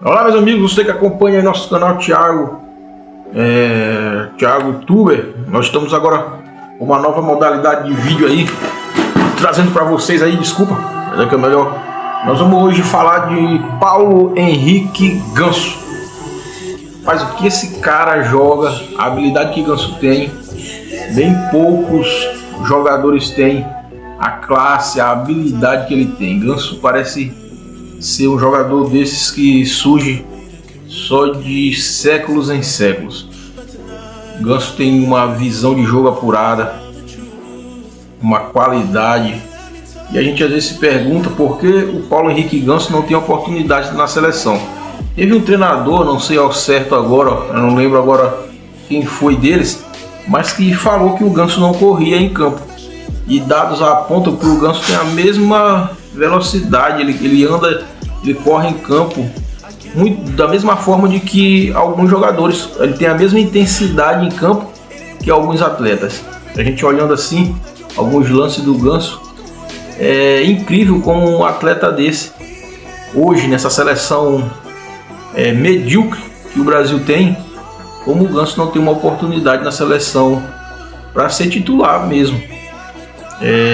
Olá, meus amigos, você que acompanha aí nosso canal Thiago Tuber. Nós estamos agora com uma nova modalidade de vídeo aí, trazendo para vocês aí, desculpa, que é melhor. Nós vamos hoje falar de Paulo Henrique Ganso. Mas o que esse cara joga, a habilidade que Ganso tem, bem poucos jogadores têm a classe, a habilidade que ele tem. Ganso parece ser um jogador desses que surge só de séculos em séculos. Ganso tem uma visão de jogo apurada, uma qualidade, e a gente às vezes se pergunta por que o Paulo Henrique Ganso não tem oportunidade na seleção. Teve um treinador, não sei ao certo agora, eu não lembro agora quem foi deles, mas que falou que o Ganso não corria em campo. E dados apontam que o Ganso tem a mesma velocidade, ele corre em campo muito, da mesma forma de que alguns jogadores, ele tem a mesma intensidade em campo que alguns atletas. A gente olhando assim, alguns lances do Ganso, é incrível como um atleta desse, hoje nessa seleção medíocre que o Brasil tem, como o Ganso não tem uma oportunidade na seleção para ser titular mesmo.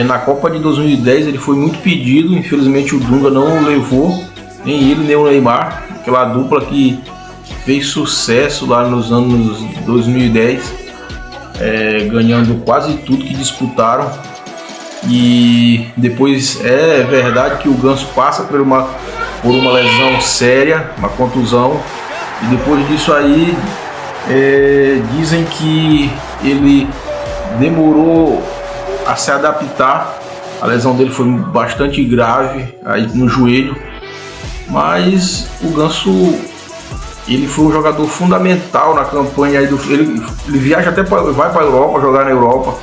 Na Copa de 2010 ele foi muito pedido, infelizmente o Dunga não o levou, nem ele nem o Neymar, aquela dupla que fez sucesso lá nos anos 2010, ganhando quase tudo que disputaram. E depois é verdade que o Ganso passa por uma lesão séria, uma contusão, e depois disso aí dizem que ele demorou a se adaptar. A lesão dele foi bastante grave aí no joelho, mas o Ganso, ele foi um jogador fundamental na campanha aí ele viaja vai para a Europa, jogar na Europa,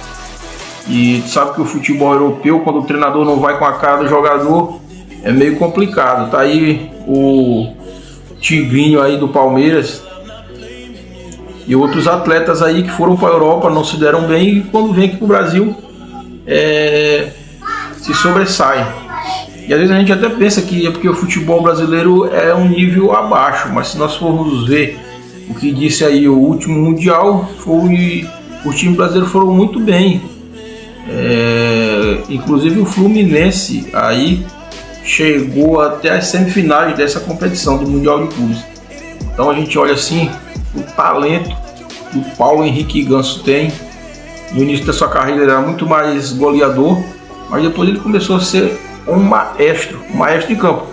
e sabe que o futebol europeu, quando o treinador não vai com a cara do jogador, é meio complicado. Tá aí o Tigrinho aí do Palmeiras e outros atletas aí que foram para a Europa, não se deram bem, e quando vem aqui para o Brasil se sobressaem. E às vezes a gente até pensa que é porque o futebol brasileiro é um nível abaixo, mas se nós formos ver o que disse aí o último Mundial, os times brasileiros foram muito bem. Inclusive o Fluminense aí chegou até as semifinais dessa competição do Mundial de Clubes. Então a gente olha assim o talento que o Paulo Henrique Ganso tem. No início da sua carreira ele era muito mais goleador, mas depois ele começou a ser um maestro em campo.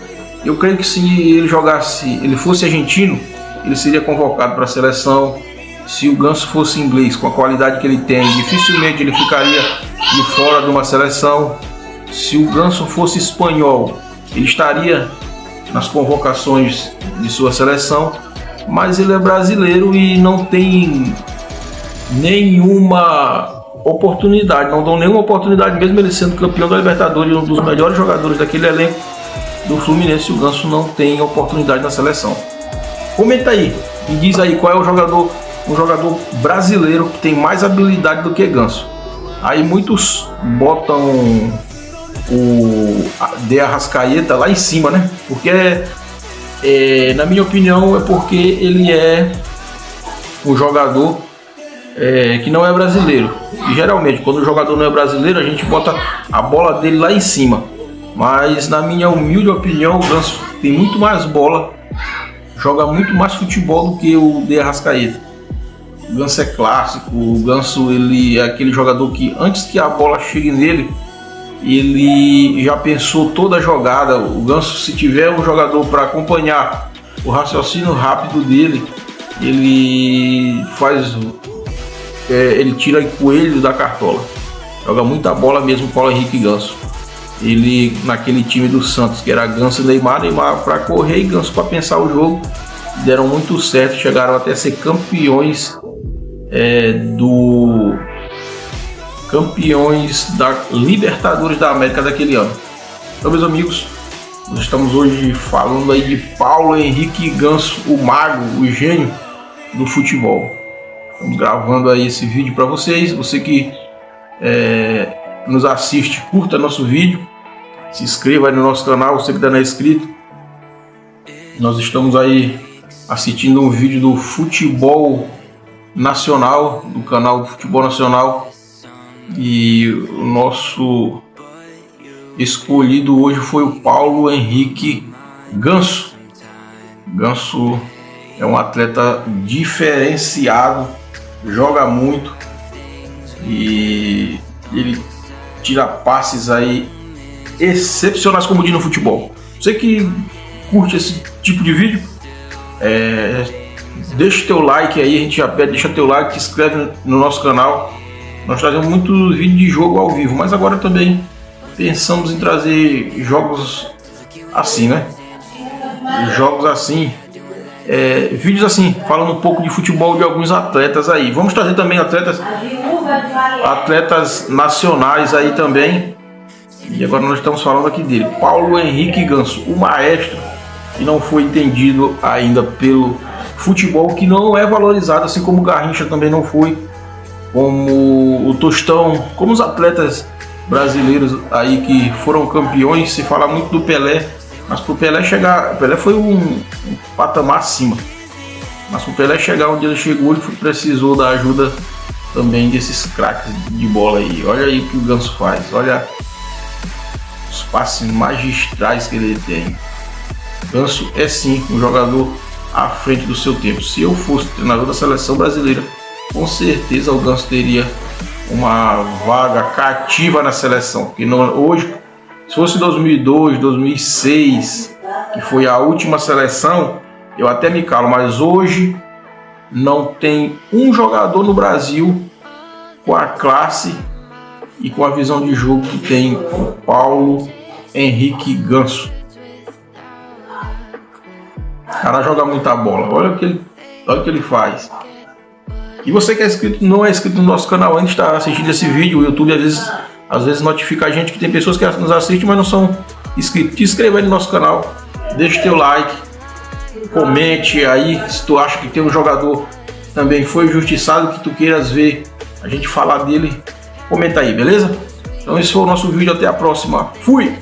Eu creio que se ele fosse argentino, ele seria convocado para a seleção. Se o Ganso fosse inglês, com a qualidade que ele tem, dificilmente ele ficaria de fora de uma seleção. Se o Ganso fosse espanhol, ele estaria nas convocações de sua seleção, mas ele é brasileiro e não tem nenhuma oportunidade, não dão nenhuma oportunidade, mesmo ele sendo campeão da Libertadores, um dos melhores jogadores daquele elenco do Fluminense. O Ganso não tem oportunidade na seleção. Comenta aí e diz aí qual é um jogador brasileiro que tem mais habilidade do que Ganso. Aí muitos botam o De Arrascaeta lá em cima, né? Porque na minha opinião é porque ele é um jogador que não é brasileiro. E geralmente quando o jogador não é brasileiro, a gente bota a bola dele lá em cima. Mas na minha humilde opinião, o Ganso tem muito mais bola, joga muito mais futebol do que o De Arrascaeta. O Ganso é clássico, o Ganso ele é aquele jogador que antes que a bola chegue nele, ele já pensou toda a jogada. O Ganso, se tiver um jogador para acompanhar o raciocínio rápido dele, ele tira coelho da cartola. Joga muita bola mesmo o Paulo Henrique Ganso. Ele naquele time do Santos que era Ganso e Neymar para correr e Ganso para pensar o jogo, deram muito certo, chegaram até a ser campeões da Libertadores da América daquele ano. Então, meus amigos, nós estamos hoje falando aí de Paulo Henrique Ganso, o mago, o gênio do futebol. Estamos gravando aí esse vídeo para vocês. Você que nos assiste, curta nosso vídeo, se inscreva aí no nosso canal, você que ainda não é inscrito. Nós estamos aí assistindo um vídeo do Futebol Nacional, do canal do Futebol Nacional, e o nosso escolhido hoje foi o Paulo Henrique Ganso. Ganso é um atleta diferenciado, joga muito e ele tira passes aí excepcionais, como diz no futebol. Você que curte esse tipo de vídeo, deixa teu like aí, a gente já pede, deixa teu like, se inscreve no nosso canal. Nós trazemos muitos vídeos de jogo ao vivo, mas agora também pensamos em trazer jogos assim, né? Jogos assim, vídeos assim, falando um pouco de futebol de alguns atletas aí. Vamos trazer também atletas nacionais aí também. E agora nós estamos falando aqui dele, Paulo Henrique Ganso, o maestro que não foi entendido ainda pelo futebol, que não é valorizado, assim como o Garrincha também não foi, como o Tostão, como os atletas brasileiros aí que foram campeões. Se fala muito do Pelé, mas para o Pelé chegar, o Pelé foi um patamar acima, mas para o Pelé chegar onde ele chegou, ele precisou da ajuda também desses craques de bola aí. Olha aí o que o Ganso faz, olha os passes magistrais que ele tem. Ganso é sim um jogador à frente do seu tempo. Se eu fosse treinador da seleção brasileira, com certeza o Ganso teria uma vaga cativa na seleção, porque hoje, se fosse 2002, 2006, que foi a última seleção, eu até me calo, mas hoje não tem um jogador no Brasil com a classe e com a visão de jogo que tem o Paulo Henrique Ganso. O cara joga muita bola, olha o que ele faz. E você que é inscrito, não é inscrito no nosso canal ainda, está assistindo esse vídeo, o YouTube às vezes notifica a gente que tem pessoas que nos assistem, mas não são inscritos. Te inscreva aí no nosso canal, deixa teu like, comente aí se tu acha que tem um jogador que também foi injustiçado, que tu queiras ver a gente falar dele, comenta aí, beleza? Então esse foi o nosso vídeo, até a próxima, fui!